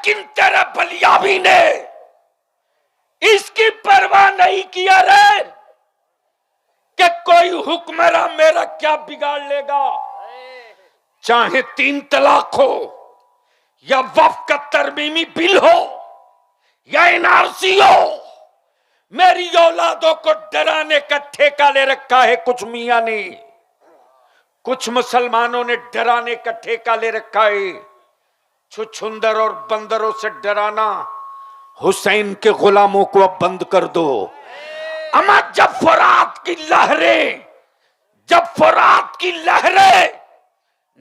लेकिन तेरे बलियाबी ने इसकी परवाह नहीं किया रे कि कोई हुक्मरान मेरा क्या बिगाड़ लेगा। चाहे 3 तलाक हो या वक्फ का तरमीमी बिल हो या एनआरसी हो, मेरी औलादों को डराने का ठेका ले रखा है कुछ मियां ने, कुछ मुसलमानों ने डराने का ठेका ले रखा है। छुछुंदर और बंदरों से डराना हुसैन के गुलामों को अब बंद कर दो। अमा जब फरात की लहरें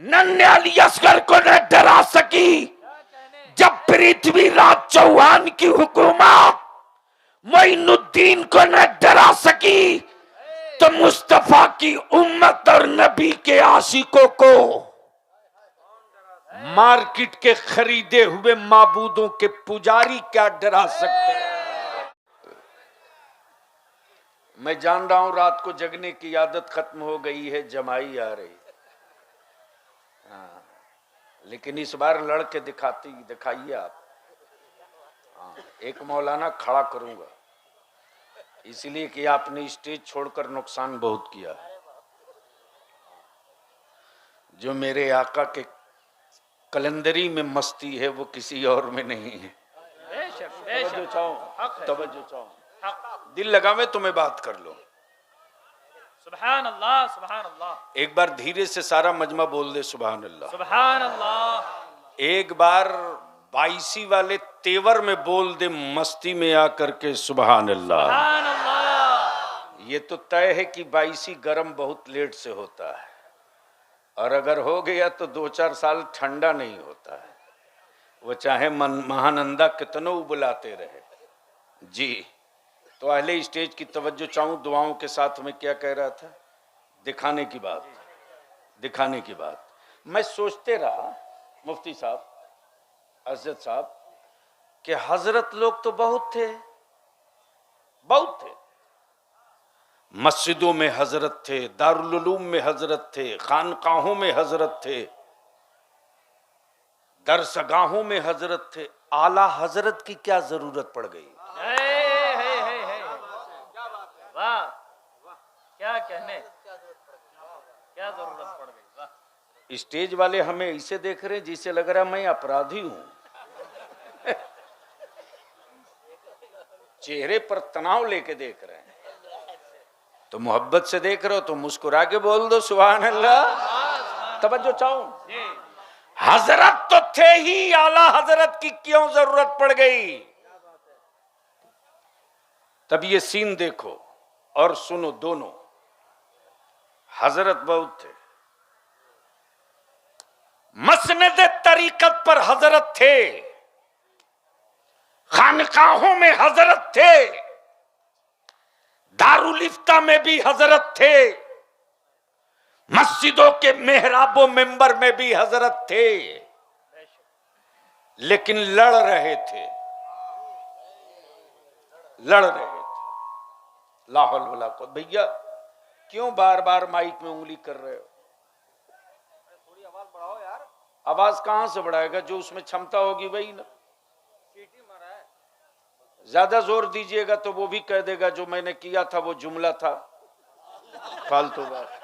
नन्हे अली असगर को न डरा सकी, जब पृथ्वीराज चौहान की हुकूमत मोइनुद्दीन को न डरा सकी, तो मुस्तफा की उम्मत और नबी के आशिकों को मार्केट के खरीदे हुए माबूदों के पुजारी क्या डरा सकते हैं। मैं जान रहा हूं रात को जगने की आदत खत्म हो गई है, जमाई आ रही, हाँ, लेकिन इस बार लड़के दिखाइए आप। हाँ, एक मौलाना खड़ा करूंगा इसलिए कि आपने स्टेज छोड़कर नुकसान बहुत किया है। जो मेरे आका के कलंदरी में मस्ती है वो किसी और में नहीं है। तवज्जो चाहो, दिल लगावे तो मैं बात कर लो। सुभान अल्लाह, सुभान अल्लाह। एक बार धीरे से सारा मजमा बोल दे सुभान अल्लाह, सुभान अल्लाह। एक बार बाईसी वाले तेवर में बोल दे मस्ती में आकर के सुभान अल्लाह। सुभान अल्लाह। ये तो तय है कि बाईसी गर्म बहुत लेट से होता है, और अगर हो गया तो 2-4 साल ठंडा नहीं होता है, वो चाहे महानंदा कितनों बुलाते रहे। जी, तो अहले स्टेज की तवज्जो चाहूं दुआओं के साथ। मैं क्या कह रहा था, दिखाने की बात। मैं सोचते रहा मुफ्ती साहब, असद साहब, कि हजरत लोग तो बहुत थे। मस्जिदों में हजरत थे, दारुल उलूम में हजरत थे, खानकाहों में हजरत थे, दरसगाहों में हजरत थे। आला हजरत की क्या जरूरत पड़ गई। वाह, क्या कहने, क्या जरूरत पड़ गई। वाह, स्टेज वाले हमें इसे देख रहे हैं जिसे लग रहा है मैं अपराधी हूं। चेहरे पर तनाव लेके देख रहे हैं, तो मोहब्बत से देख रहे हो तो मुस्कुरा के बोल दो सुभान अल्लाह। तवज्जो चाहूं, हजरत तो थे ही, आला हजरत की क्यों जरूरत पड़ गई। तब ये सीन देखो और सुनो, दोनों हजरत बहुत थे। मसनद तरीकत पर हजरत थे, खानकाहों में हजरत थे, दारुल इफ्ता में भी हजरत थे, मस्जिदों के मेहराबों मेंबर में भी हजरत थे, लेकिन लड़ रहे थे। ला हौल वला कुव्वत। भैया क्यों बार बार माइक में उंगली कर रहे हो। थोड़ी आवाज बढ़ाओ यार। आवाज कहां से बढ़ाएगा, जो उसमें क्षमता होगी वही ना। सीटी मारा है। ज्यादा जोर दीजिएगा तो वो भी कह देगा जो मैंने किया था वो जुमला था, फालतू बात।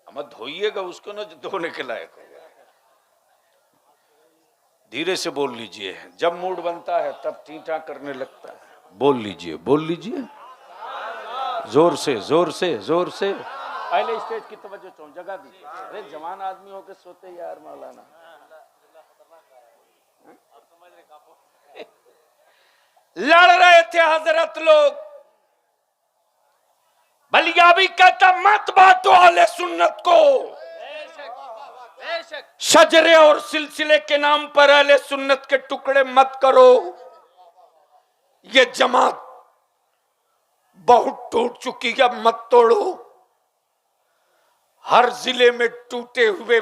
मत धोइएगा उसको ना जो धोने के लायक होगा। धीरे से बोल लीजिए, जब मूड बनता है तब ठीठा करने लगता है। बोल लीजिए जोर से। पहले स्टेज की तवज्जो चाहूं, जगह दीजिए। अरे जवान आदमी होकर सोते यार मौलाना। लड़ रहे थे हजरत लोग। बलियाबी कहता मत बांटो अहले सुन्नत को, शजरे और सिलसिले के नाम पर अहले सुन्नत के टुकड़े मत करो। ये जमात बहुत टूट चुकी है, मत तोड़ो। हर जिले में टूटे हुए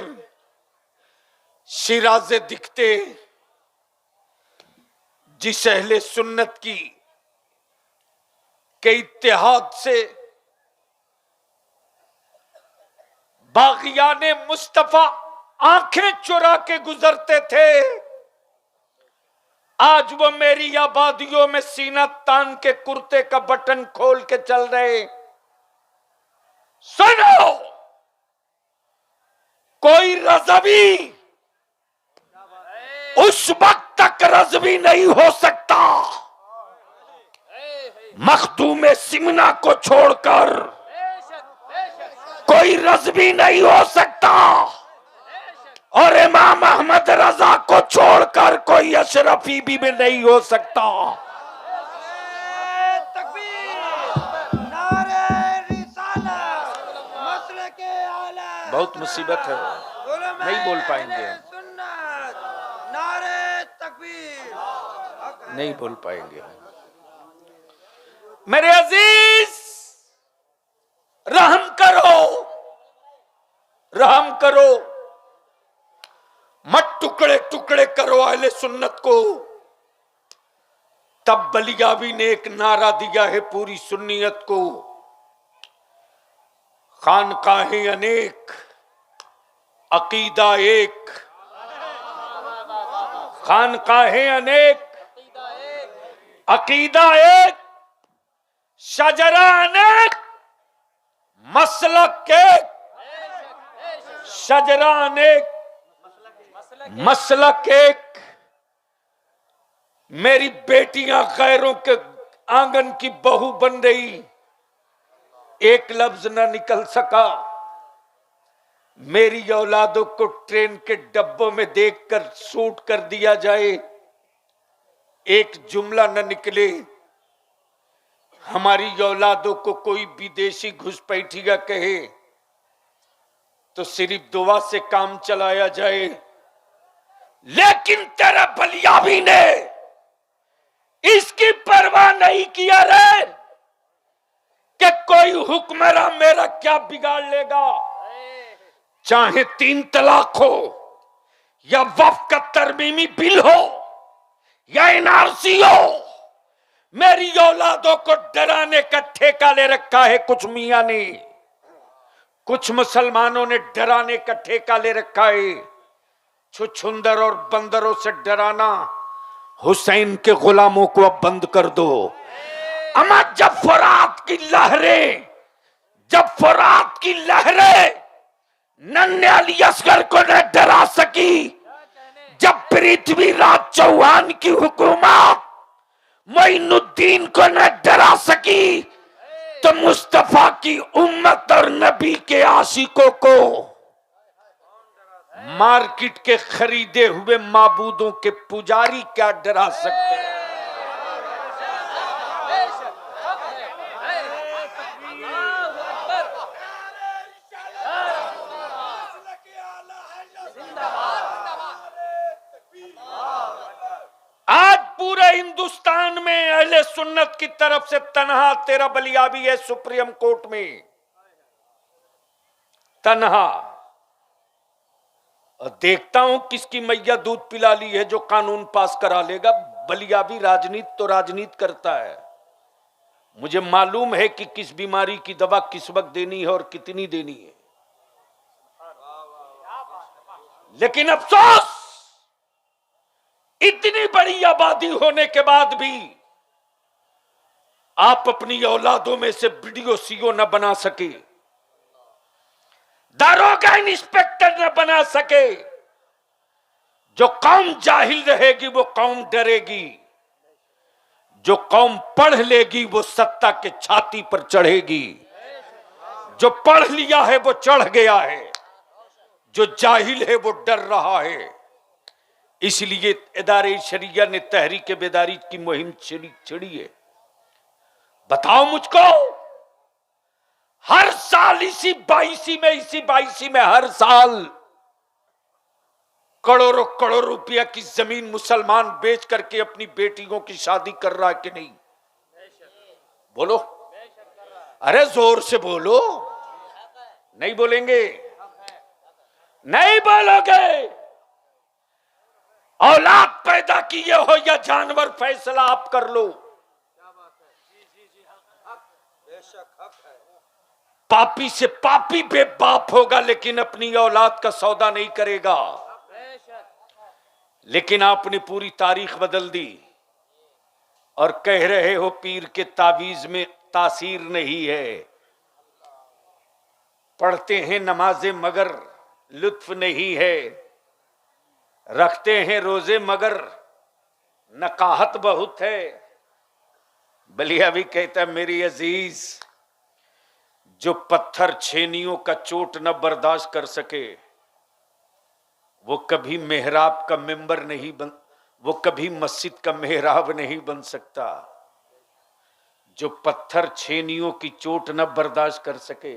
शिराजे दिखते, जिस अहले सुन्नत की के इत्तेहाद से बागियाने मुस्तफा आंखें चुरा के गुजरते थे, आज वो मेरी आबादियों में सीना तान के कुर्ते का बटन खोल के चल रहे। सुनो, कोई रज़वी उस वक्त तक रज़वी नहीं हो सकता मखदूम सिमना को छोड़कर, कोई रज़वी नहीं हो सकता और इमाम अहमद रजा को छोड़कर कोई अशरफी भी नहीं हो सकता। बहुत मुसीबत है, नहीं बोल पाएंगे, नहीं बोल पाएंगे। मेरे अजीज, रहम करो, रहम करो, मत टुकड़े टुकड़े करो अहले सुन्नत को। तब बलियावी ने एक नारा दिया है पूरी सुन्नियत को, खानकाहें अनेक अकीदा एक, खानकाहें अनेक अकीदा एक, शजरा अनेक मसलक एक, शजरा अनेक मसलक एक। मेरी बेटियां गैरों के आंगन की बहू बन रही, एक लफ्ज न निकल सका। मेरी औलादों को ट्रेन के डब्बों में देखकर शूट कर दिया जाए, एक जुमला न निकले। हमारी औलादों को कोई विदेशी घुसपैठिया कहे तो सिर्फ दुआ से काम चलाया जाए, लेकिन तेरा बलियावी ने इसकी परवाह नहीं किया रे कि कोई हुक्मरान मेरा क्या बिगाड़ लेगा। चाहे 3 तलाक हो या वक्फ का तरमीमी बिल हो या एनआरसी हो, मेरी औलादों को डराने का ठेका ले रखा है कुछ मियां ने, कुछ मुसलमानों ने डराने का ठेका ले रखा है। छुछुंदर और बंदरों से डराना, हुसैन के गुलामों को अब बंद कर दो। अमा जब फरात की लहरें, जब फरात की लहरें नन्हे अली असगर को न डरा सकी, जब पृथ्वीराज चौहान की हुकूमत मोइनुद्दीन को न डरा सकी, तो मुस्तफा की उम्मत और नबी के आशिकों को मार्केट के खरीदे हुए माबूदों के पुजारी क्या डरा सकते हैं। आज पूरे हिंदुस्तान में अहले सुन्नत की तरफ से तन्हा तेरा बलियावी है सुप्रीम कोर्ट में, तन्हा। और देखता हूं किसकी मैया दूध पिला ली है जो कानून पास करा लेगा। बलियावी राजनीति तो राजनीति करता है, मुझे मालूम है कि किस बीमारी की दवा किस वक्त देनी है और कितनी देनी है। लेकिन अफसोस, इतनी बड़ी आबादी होने के बाद भी आप अपनी औलादों में से वीडियो सीओ न बना सके, दारोगा इंस्पेक्टर न बना सके। जो कौम जाहिल रहेगी वो कौम डरेगी, जो कौम पढ़ लेगी वो सत्ता के छाती पर चढ़ेगी। जो पढ़ लिया है वो चढ़ गया है, जो जाहिल है वो डर रहा है। इसलिए इदारे शरिया ने तहरीक बेदारी की मुहिम छिड़ी है। बताओ मुझको, हर साल इसी 22 में हर साल करोड़ों करोड़ रुपया की जमीन मुसलमान बेच करके अपनी बेटियों की शादी कर रहा है कि नहीं? बोलो, अरे जोर से बोलो। नहीं बोलेंगे? नहीं बोलोगे? औलाद पैदा किए हो या जानवर, फैसला आप कर लो। पापी से पापी बेबाप होगा लेकिन अपनी औलाद का सौदा नहीं करेगा। लेकिन आपने पूरी तारीख बदल दी और कह रहे हो पीर के तावीज में तासीर नहीं है। पढ़ते हैं नमाजें मगर लुत्फ नहीं है, रखते हैं रोजे मगर नकाहत बहुत है। बलिया भी कहता है मेरी अजीज, जो पत्थर छेनियों का चोट न बर्दाश्त कर सके वो कभी मेहराब का मेंबर नहीं बन, वो कभी मस्जिद का मेहराब नहीं बन सकता। जो पत्थर छेनियों की चोट न बर्दाश्त कर सके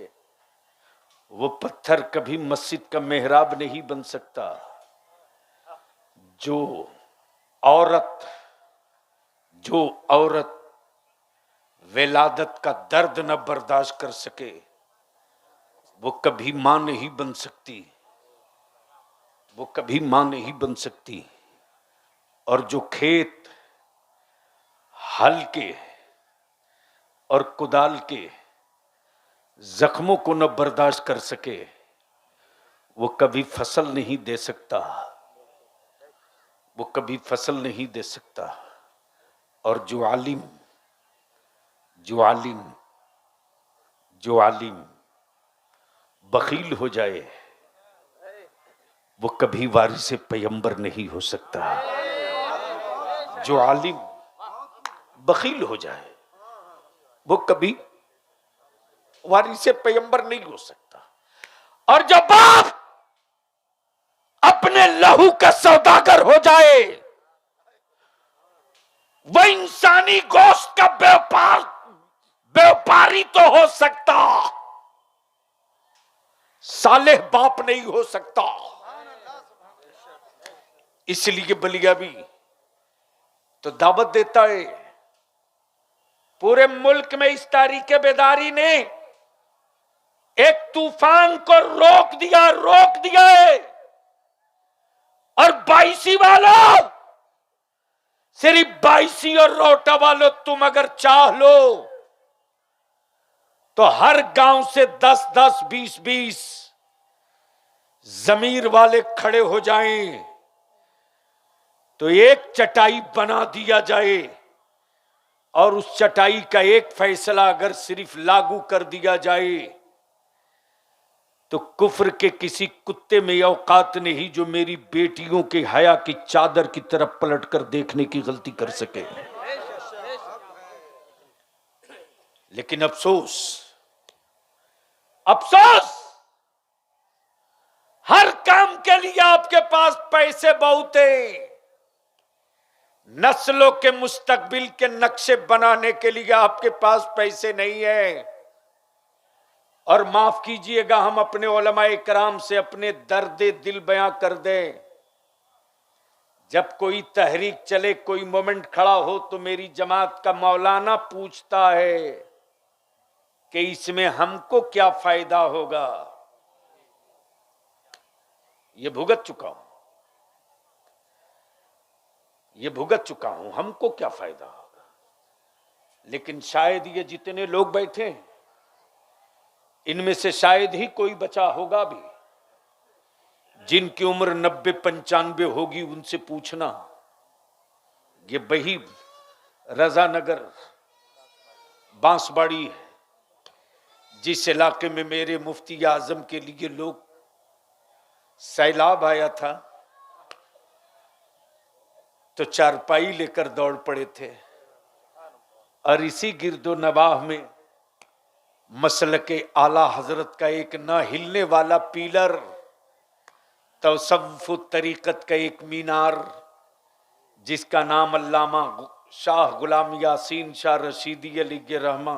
वो पत्थर कभी मस्जिद का मेहराब नहीं बन सकता। जो औरत विलादत का दर्द न बर्दाश्त कर सके वो कभी मां नहीं बन सकती, वो कभी मां नहीं बन सकती। और जो खेत हल के और कुदाल के जख्मों को न बर्दाश्त कर सके वो कभी फसल नहीं दे सकता, वो कभी फसल नहीं दे सकता। और जो आलिम बखील हो जाए वो कभी वारिस पैगंबर नहीं हो सकता। जो आलिम बखील हो जाए वो कभी वारिस पैगंबर नहीं हो सकता। और जब बाप अपने लहू का सौदागर हो जाए वह इंसानी गोश्त का व्यापारी तो हो सकता, सालेह बाप नहीं हो सकता। इसलिए बलिया भी तो दावत देता है। पूरे मुल्क में इस तारीख बेदारी ने एक तूफान को रोक दिया है। और बाईसी वालों, सिर्फ बाईसी और रोटा वालों, तुम अगर चाह लो तो हर गांव से 10-10, 20-20 जमीर वाले खड़े हो जाएं तो एक चटाई बना दिया जाए। और उस चटाई का एक फैसला अगर सिर्फ लागू कर दिया जाए तो कुफ्र के किसी कुत्ते में औकात नहीं जो मेरी बेटियों के हया की चादर की तरफ पलटकर देखने की गलती कर सके। लेकिन अफसोस, हर काम के लिए आपके पास पैसे बहुत है। नस्लों के मुस्तकबिल के नक्शे बनाने के लिए आपके पास पैसे नहीं है। और माफ कीजिएगा, हम अपने उलमाए कराम से अपने दर्द दिल बयां कर दें। जब कोई तहरीक चले, कोई मोमेंट खड़ा हो तो मेरी जमात का मौलाना पूछता है कि इसमें हमको क्या फायदा होगा। ये भुगत चुका हूं, हमको क्या फायदा होगा। लेकिन शायद ये जितने लोग बैठे हैं इनमें से शायद ही कोई बचा होगा भी जिनकी उम्र 90-95 होगी। उनसे पूछना, ये बही रजानगर बांसबाड़ी है, जिस इलाके में मेरे मुफ्ती आजम के लिए लोग सैलाब आया था तो चारपाई लेकर दौड़ पड़े थे। और इसी गिरदो नवाह में मसलके आला हजरत का एक ना हिलने वाला पिलर, तवसव्वुफ तरीकत का एक मीनार जिसका नाम अल्लामा शाह गुलाम यासीन शाह रशीदी अलैहि रहमा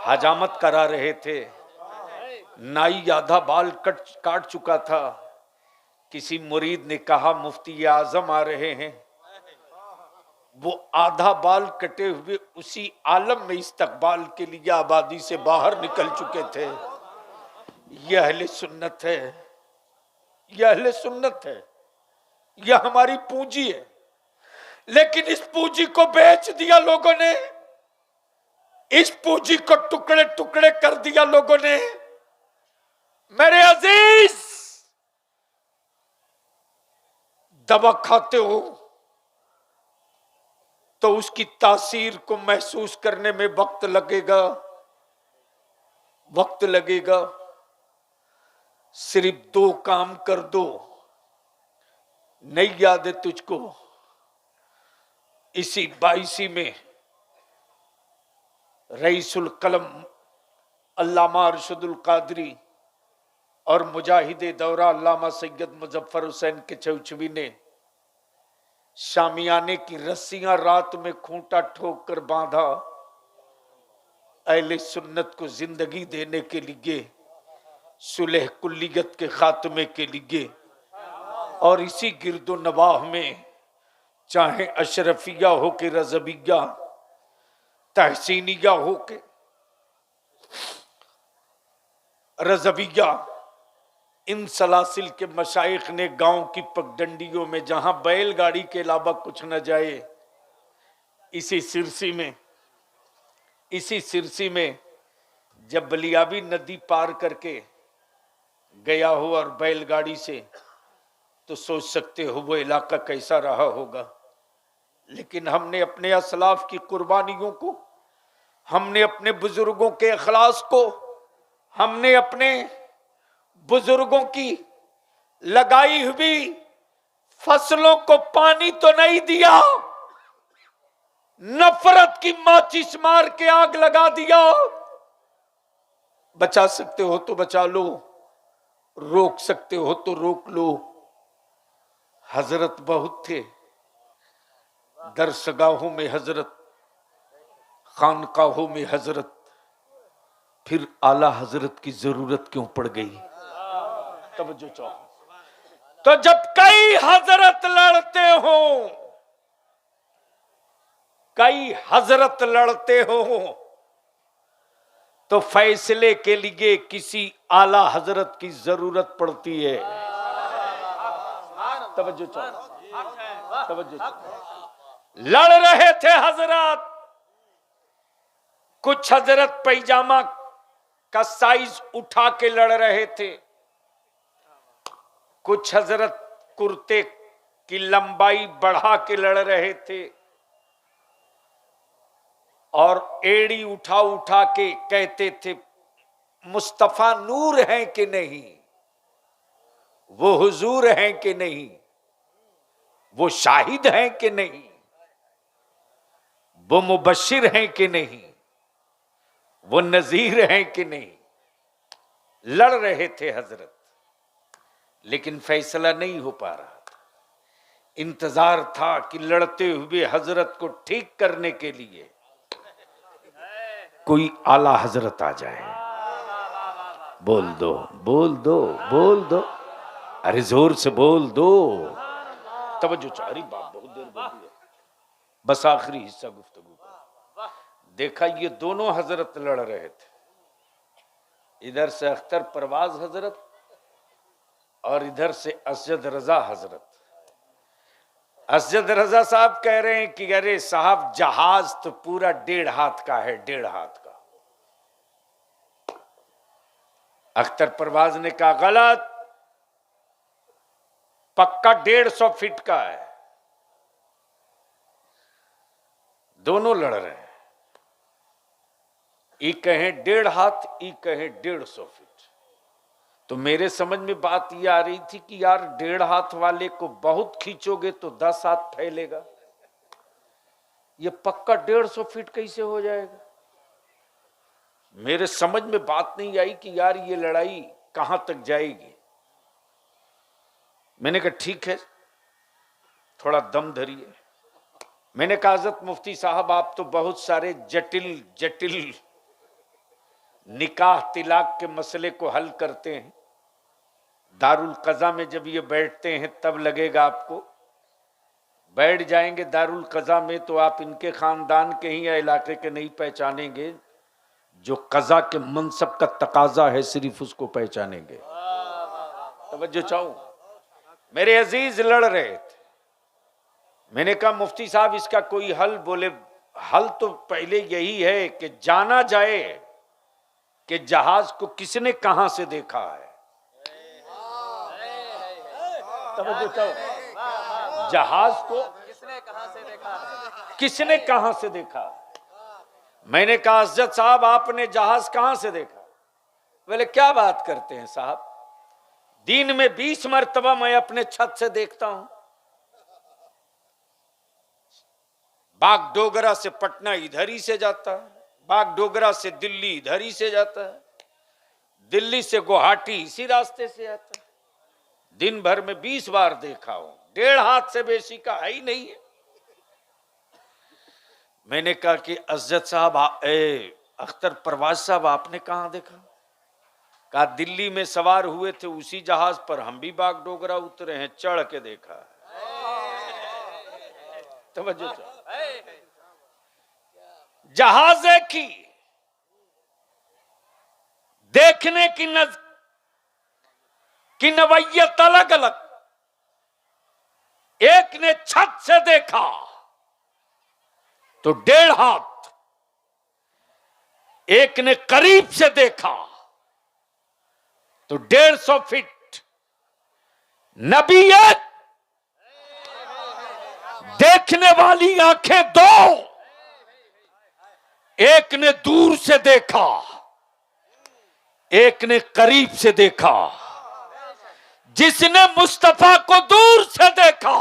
हजामत करा रहे थे। नाई आधा बाल काट चुका था। किसी मुरीद ने कहा मुफ्ती आजम आ रहे हैं। वो आधा बाल कटे हुए उसी आलम में इस्तकबाल के लिए आबादी से बाहर निकल चुके थे। यह अहले सुन्नत है, यह अहले सुन्नत है, यह हमारी पूंजी है। लेकिन इस पूंजी को बेच दिया लोगों ने। इस पूंजी को टुकड़े टुकड़े कर दिया लोगों ने। मेरे अजीज, दवा खाते हो तो उसकी तासीर को महसूस करने में वक्त लगेगा, वक्त लगेगा। सिर्फ 2 काम कर दो, नहीं याद है तुझको? इसी 22 में रईसुल कलम अल्लामा अरशदुल कादरी और मुजाहिदे दौरा अल्लामा सैयद मुजफ्फर हुसैन के चौचवी ने शामियाने की रस्सियां रात में खूंटा ठोक कर बांधा, अहले सुन्नत को जिंदगी देने के लिए, सुलह कुल्लियत के खात्मे के लिए। और इसी गिरदो नवाह में चाहे अशरफिया हो के रजबिया, तहसीनिया हो के रजबिया, इन सलासिल के मशाइख ने गांव की पगडंडियों में जहां बैलगाड़ी के अलावा कुछ न जाए, इसी सिरसी में जब बलियाबी नदी पार करके गया हो और बैलगाड़ी से, तो सोच सकते हो वो इलाका कैसा रहा होगा। लेकिन हमने अपने असलाफ की कुर्बानियों को, हमने अपने बुजुर्गों के अखलास को, हमने अपने बुजुर्गों की लगाई हुई फसलों को पानी तो नहीं दिया, नफरत की माचिस मार के आग लगा दिया। बचा सकते हो तो बचा लो, रोक सकते हो तो रोक लो। हजरत बहुत थे, दरसगाहों में हजरत, खानकाहों में हजरत, फिर आला हजरत की जरूरत क्यों पड़ गई? तवज्जो चाहो। तो जब कई हजरत लड़ते हो, कई हजरत लड़ते हो, तो फैसले के लिए किसी आला हजरत की जरूरत पड़ती है। तवज्जो चाहो, तवज्जो चाहो। लड़ रहे थे हजरत, कुछ हजरत पैजामा का साइज उठा के लड़ रहे थे, कुछ हजरत कुर्ते की लंबाई बढ़ा के लड़ रहे थे, और एड़ी उठा उठा के कहते थे मुस्तफा नूर हैं कि नहीं, वो हुजूर हैं कि नहीं, वो शाहिद हैं कि नहीं, वो मुबशिर हैं कि नहीं, वो नजीर हैं कि नहीं। लड़ रहे थे हजरत, लेकिन फैसला नहीं हो पा रहा था। इंतजार था कि लड़ते हुए हजरत को ठीक करने के लिए कोई आला हजरत आ जाए। बोल दो, बोल दो, बोल दो, अरे जोर से बोल दो। तवज्जो चारी बात बहुत देर बोल दिया, बस आखिरी हिस्सा गुफ्तगू का। देखा ये दोनों हजरत लड़ रहे थे, इधर से अख्तर परवाज हजरत और इधर से असजद रजा हजरत। असजद रजा साहब कह रहे हैं कि अरे साहब जहाज तो पूरा 1.5 हाथ का है, 1.5 हाथ का। अख्तर परवाज ने कहा गलत, पक्का 150 फीट का है। दोनों लड़ रहे हैं, ये कहें 1.5 हाथ, ये कहें 150 फीट। तो मेरे समझ में बात ये आ रही थी कि यार 1.5 हाथ वाले को बहुत खींचोगे तो 10 हाथ फैलेगा, ये पक्का 150 फीट कैसे हो जाएगा। मेरे समझ में बात नहीं आई कि यार ये लड़ाई कहां तक जाएगी। मैंने कहा ठीक है, थोड़ा दम धरिए। मैंने कहा हज़रत मुफ्ती साहब आप तो बहुत सारे जटिल जटिल निकाह तिलाक के मसले को हल करते हैं, दारुल कज़ा में जब ये बैठते हैं तब लगेगा आपको, बैठ जाएंगे दारुल कज़ा में तो आप इनके खानदान के ही या इलाके के नहीं पहचानेंगे, जो कज़ा के मनसब का तकाजा है सिर्फ उसको पहचानेंगे। तवज्जो चाहूं, मेरे अजीज लड़ रहे थे। मैंने कहा मुफ्ती साहब इसका कोई हल? बोले हल तो पहले यही है कि जाना जाए कि जहाज को किसने कहां से देखा है। तवज्जो चाहो, जहाज को किसने कहां से देखा है? किसने कहां से देखा। मैंने कहा अज़्ज़त साहब आपने जहाज कहां से देखा। बोले क्या बात करते हैं साहब, दिन में 20 मरतबा मैं अपने छत से देखता हूं। बागडोगरा से पटना इधर ही से जाता है, बागडोगरा से दिल्ली इधर ही से जाता है, दिल्ली से गुवाहाटी इसी रास्ते से आता है। दिन भर में 20 बार देखा हूं, 1.5 हाथ से बेसी का है ही नहीं है। मैंने कहा कि अज़्ज़त साहब अख्तर परवाज साहब आपने कहां देखा। कहा दिल्ली में सवार हुए थे उसी जहाज पर हम भी बागडोगरा उतरे हैं, चढ़ के देखा है। तवज्जो चाहो, जहाज की देखने की नवैयत अलग अलग। एक ने छत से देखा तो 1.5 हाथ, एक ने करीब से देखा तो 150 फीट। नबी एक, देखने वाली आंखें 2। एक ने दूर से देखा, एक ने करीब से देखा। जिसने मुस्तफा को दूर से देखा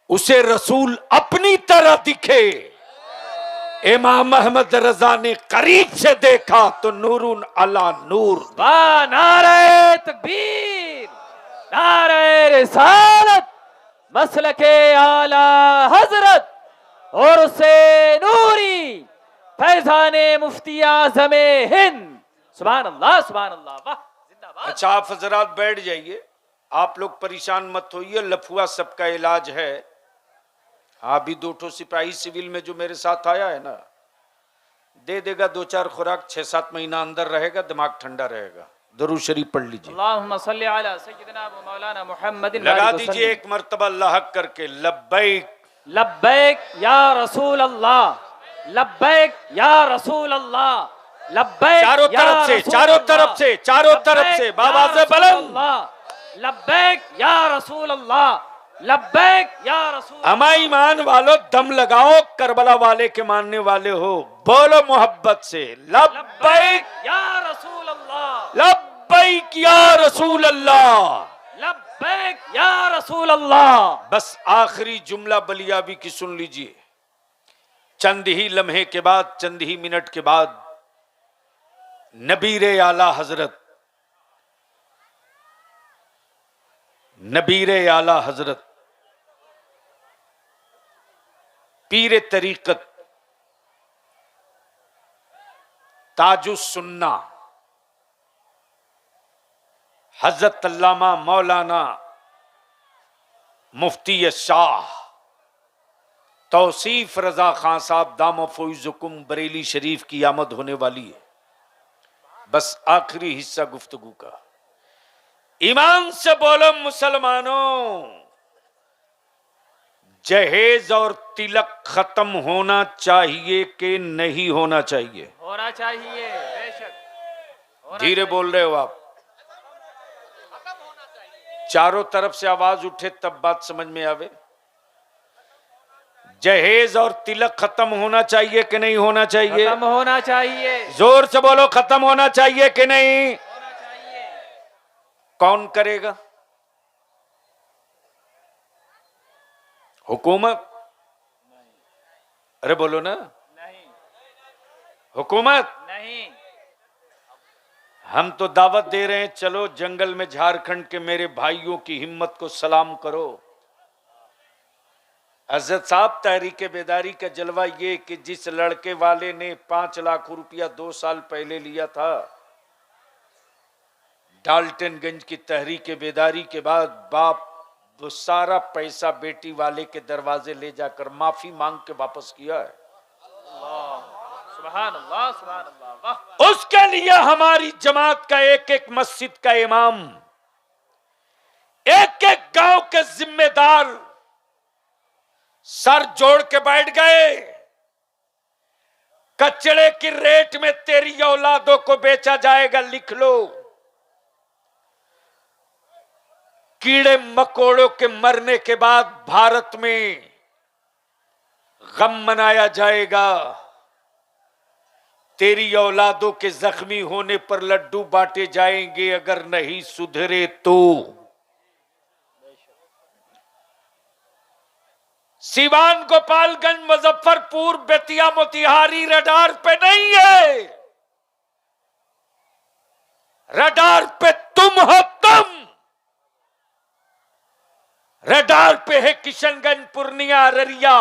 उसे रसूल अपनी तरह दिखे। इमाम अहमद रजा ने करीब से देखा तो नूरुन अला नूर। वाह, नारे तकबीर, नारे रिसालत, मसलके आला हजरत और उसे नूरी फैजाने मुफ्ती आज़मे हिंद। सुभान अल्लाह, सुभान अल्लाह, वाह, जिंदाबाद। अच्छा आप हजरात बैठ जाइए, आप लोग परेशान मत होइए, लफुआ सबका इलाज है। हाँ भी 2 सिपाही सिविल में जो मेरे साथ आया है ना, दे देगा 2-4 खुराक, 6-7 महीना अंदर रहेगा, दिमाग ठंडा रहेगा। दरूद शरीफ पढ़ लीजिए। अल्लाहुम्मा सल्ली अला सय्यिदिना व मौलाना मुहम्मदिन। लगा दीजिए एक मर्तबा अल्लाह हक करके, लब्बैक लब्बैक या रसूल अल्लाह, लब्बैक या रसूल अल्लाह, लब्बैक चारों या तरफ से, रसूल चारों अल्लाह, तरफ से, चारों तरफ से लब्बैक बाबा या से रसूल बुलंद। अल्लाह, लब्बैक या रसूल अल्लाह, लब्बैक या रसूल। अमा ईमान वालों दम लगाओ, करबला वाले के मानने वाले हो, बोलो मोहब्बत से लब्बैक या रसूल अल्लाह, लब्बैक या रसूल अल्लाह, लब्बैक या रसूल अल्लाह। बस आखिरी जुमला बलियाबी की सुन लीजिए। चंद ही लम्हे के बाद, चंद ही मिनट के बाद नबीरे आला हजरत, नबीरे आला हजरत पीरे तरीकत ताजुस सुन्ना हजरत अल्लामा मौलाना मुफ्ती शाह तौसीफ रजा खान साहब दामो फौजुकुम बरेली शरीफ की आमद होने वाली है। बस आखिरी हिस्सा गुफ्तगू का। ईमान से बोलो मुसलमानों, जहेज और तिलक खत्म होना चाहिए कि नहीं होना चाहिए? होना चाहिए, बेशक। धीरे बोल रहे हो आप, चारों तरफ से आवाज उठे तब बात समझ में आवे। जहेज और तिलक खत्म होना चाहिए कि नहीं होना चाहिए? खत्म होना चाहिए, जोर से बोलो, खत्म होना चाहिए कि नहीं? होना चाहिए। कौन करेगा? हुकूमत? अरे बोलो ना, नहीं, हुकूमत। नहीं। हम तो दावत दे रहे हैं, चलो जंगल में झारखंड के मेरे भाइयों की हिम्मत को सलाम करो। अज़्ज़त साहब, तहरीक बेदारी का जलवा ये कि जिस लड़के वाले ने 5 लाख रुपया 2 साल पहले लिया था, डाल्टनगंज की तहरीक बेदारी के बाद बाप वो सारा पैसा बेटी वाले के दरवाजे ले जाकर माफी मांग के वापस किया है। सुभान अल्लाह, सुभान अल्लाह, वाह। उसके लिए हमारी जमात का एक एक मस्जिद का इमाम, एक एक गांव के जिम्मेदार सर जोड़ के बैठ गए। कचड़े की रेट में तेरी औलादों को बेचा जाएगा, लिख लो। कीड़े मकोड़ों के मरने के बाद भारत में गम मनाया जाएगा। तेरी औलादों के जख्मी होने पर लड्डू बांटे जाएंगे, अगर नहीं सुधरे तो। सीवान, गोपालगंज, मुजफ्फरपुर, बेतिया, मोतिहारी रडार पे नहीं है। रडार पे तुम हो, तुम। रडार पे है किशनगंज, पूर्णिया, अररिया।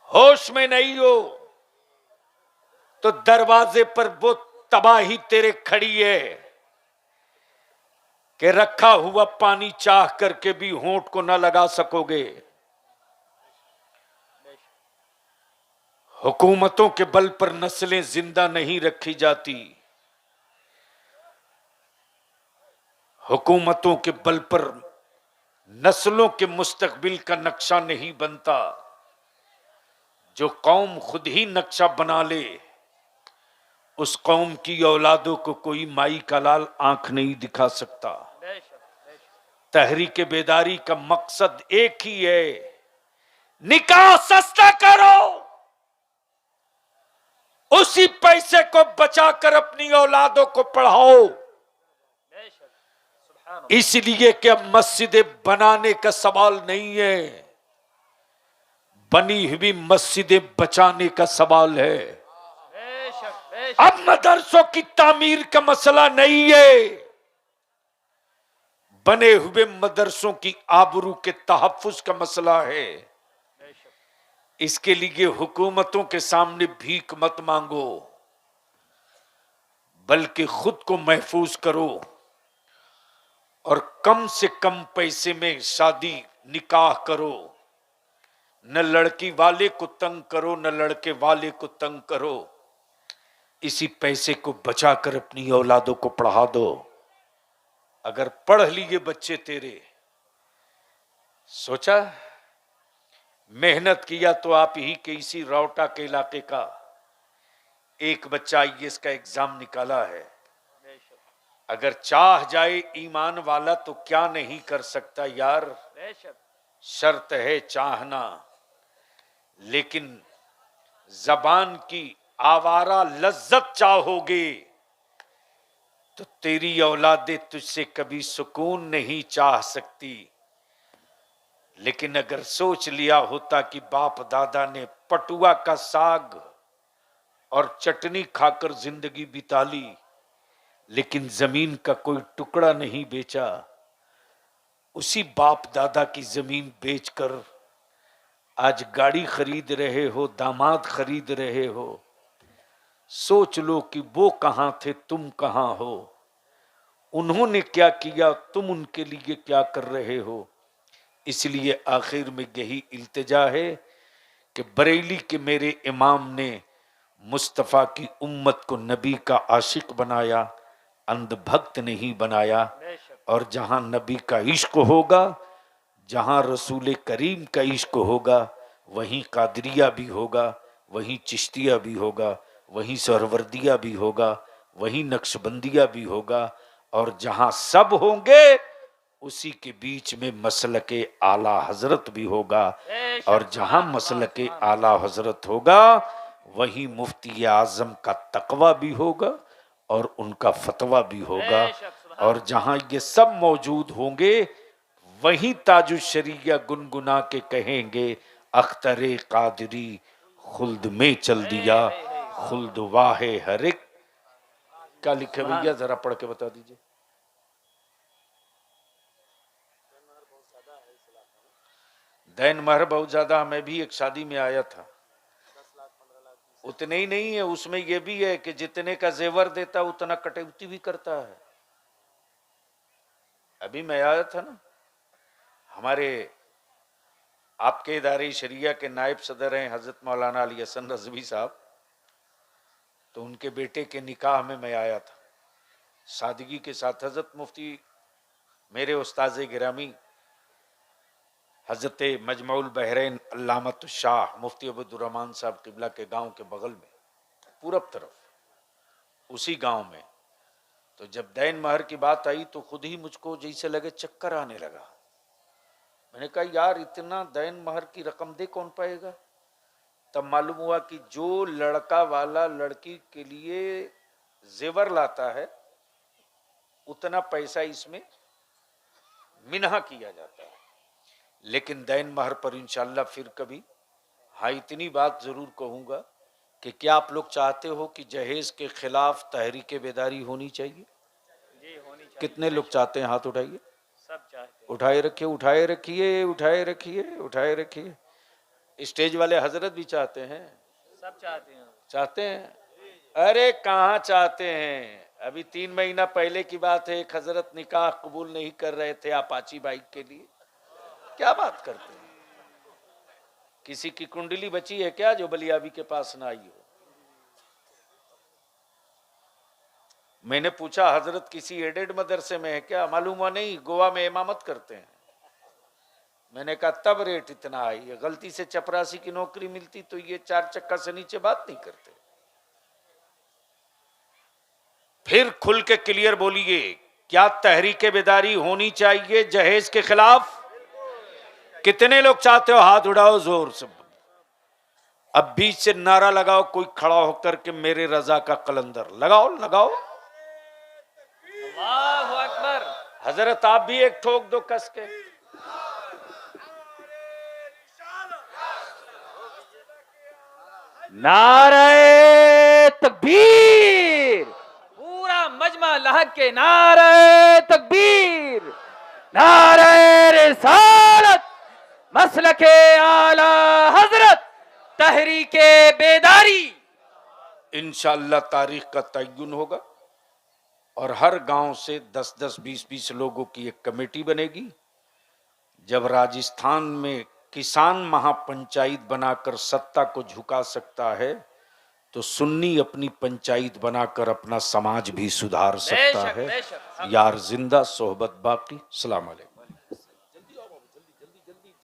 होश में नहीं हो तो दरवाजे पर वो तबाही तेरे खड़ी है कि रखा हुआ पानी चाह करके भी होंठ को न लगा सकोगे। हुकूमतों के बल पर नस्लें जिंदा नहीं रखी जाती, हुकूमतों के बल पर नस्लों के मुस्तकबिल का नक्शा नहीं बनता। जो कौम खुद ही नक्शा बना ले, उस कौम की औलादों को कोई माई का लाल आंख नहीं दिखा सकता। तहरीक बेदारी का मकसद एक ही है, निकाह सस्ता करो। उसी पैसे को बचाकर अपनी औलादों को पढ़ाओ। इसलिए कि अब मस्जिदें बनाने का सवाल नहीं है, बनी हुई मस्जिदें बचाने का सवाल है। अब मदरसों की तामीर का मसला नहीं है, बने हुए मदरसों की आबरू के तहफ्फुज का मसला है। इसके लिए हुकूमतों के सामने भीख मत मांगो, बल्कि खुद को महफूज करो और कम से कम पैसे में शादी निकाह करो। न लड़की वाले को तंग करो, न लड़के वाले को तंग करो। इसी पैसे को बचाकर अपनी औलादों को पढ़ा दो। अगर पढ़ लिए बच्चे तेरे, सोचा मेहनत किया तो आप ही के इसी रौटा के इलाके का एक बच्चा आईएएस का एग्जाम निकाला है। अगर चाह जाए ईमान वाला तो क्या नहीं कर सकता यार। शर्त है चाहना, लेकिन जबान की आवारा लज्जत चाहोगे तो तेरी औलादे तुझसे कभी सुकून नहीं चाह सकती। लेकिन अगर सोच लिया होता कि बाप दादा ने पटुआ का साग और चटनी खाकर जिंदगी बिता ली, लेकिन जमीन का कोई टुकड़ा नहीं बेचा, उसी बाप दादा की जमीन बेचकर आज गाड़ी खरीद रहे हो, दामाद खरीद रहे हो, सोच लो कि वो कहां थे, तुम कहां हो। उन्होंने क्या किया, तुम उनके लिए क्या कर रहे हो। इसलिए आखिर में यही इल्तिजा है कि बरेली के मेरे इमाम ने मुस्तफ़ा की उम्मत को नबी का आशिक बनाया, अंधभक्त नहीं बनाया। और जहां नबी का इश्क होगा, जहां रसूल करीम का इश्क होगा, वहीं कादरिया भी होगा, वहीं चिश्तिया भी होगा, वहीं सहरवर्दिया भी होगा, वहीं नक्शबंदिया भी होगा। और जहां सब होंगे उसी के बीच में मसलके आला हजरत भी होगा। और जहां मसलके आला हजरत होगा, वहीं मुफ्ती आजम का तकवा भी होगा और उनका फतवा भी होगा। और जहां ये सब मौजूद होंगे, वहीं ताजुश शरिया गुनगुना के कहेंगे, अख्तरे कादरी खुल्द में चल दिया, खुल्द वाहे हरिक। क्या लिखे भैया, जरा पढ़ के बता दीजिए। दैन महर बहुत ज्यादा। मैं भी एक शादी में आया था, उतने ही नहीं है, उसमें यह भी है कि जितने का जेवर देता उतना कटौती भी करता है। अभी मैं आया था ना, हमारे आपके इदारे शरिया के नायब सदर हैं हजरत मौलाना अली हसन रजवी साहब, तो उनके बेटे के निकाह में मैं आया था। सादगी के साथ हजरत मुफ्ती मेरे उस्ताद गिरामी हजरत मजमऊल बहरैन अल्लामत शाह मुफ्ती अब्दुर्रहमान साहब किबला के गांव के बगल में पूरब तरफ, उसी गांव में। तो जब दैन महर की बात आई तो खुद ही मुझको जैसे लगे चक्कर आने लगा। मैंने कहा यार इतना दैन महर की रकम दे कौन पाएगा। तब मालूम हुआ कि जो लड़का वाला लड़की के लिए जेवर लाता है उतना पैसा इसमें मिन्हा किया जाता है। लेकिन दैन महर पर इंशाअल्लाह फिर कभी। हाँ, इतनी बात जरूर कहूंगा कि क्या आप लोग चाहते हो कि जहेज के खिलाफ तहरीक बेदारी होनी चाहिए? जी होनी चाहिए। कितने लोग चाहते हैं? हाथ उठाइए। सब चाहते हैं। उठाए रखिए, उठाए रखिए, उठाए रखिए, उठाए रखिए। स्टेज वाले हजरत भी चाहते हैं। सब चाहते हैं। चाहते हैं? अरे कहाँ चाहते हैं। अभी 3 महीना पहले की बात है, एक हजरत निकाह कबूल नहीं कर रहे थे अपाची बाइक के लिए। क्या बात करते हैं। किसी की कुंडली बची है क्या जो बलियाबी के पास ना आई हो? मैंने पूछा हजरत किसी एडेड मदरसे में है क्या? मालूम हुआ नहीं, गोवा में इमामत करते हैं। मैंने कहा तब रेट इतना आई है। गलती से चपरासी की नौकरी मिलती तो ये 4 चक्का से नीचे बात नहीं करते। फिर खुल के क्लियर बोलिए, क्या तहरीक बेदारी होनी चाहिए जहेज के खिलाफ? कितने लोग चाहते हो? हाथ उठाओ जोर से। अब बीच से नारा लगाओ, कोई खड़ा होकर के मेरे रजा का कलंदर लगाओ, लगाओ। अल्लाहु अकबर। हजरत आप भी एक ठोक दो कस के। नारे तकबीर। पूरा मजमा लहक के नारे तकबीर, नारे रिसालत, मसलके आला हजरत, तहरीके बेदारी। इंशाअल्लाह तारीख का तय्युन होगा और हर गांव से 10-10, 20-20 लोगों की एक कमेटी बनेगी। जब राजस्थान में किसान महापंचायत बनाकर सत्ता को झुका सकता है तो सुन्नी अपनी पंचायत बनाकर अपना समाज भी सुधार सकता है। यार जिंदा सोहबत बाकी। सलाम अलैकुम।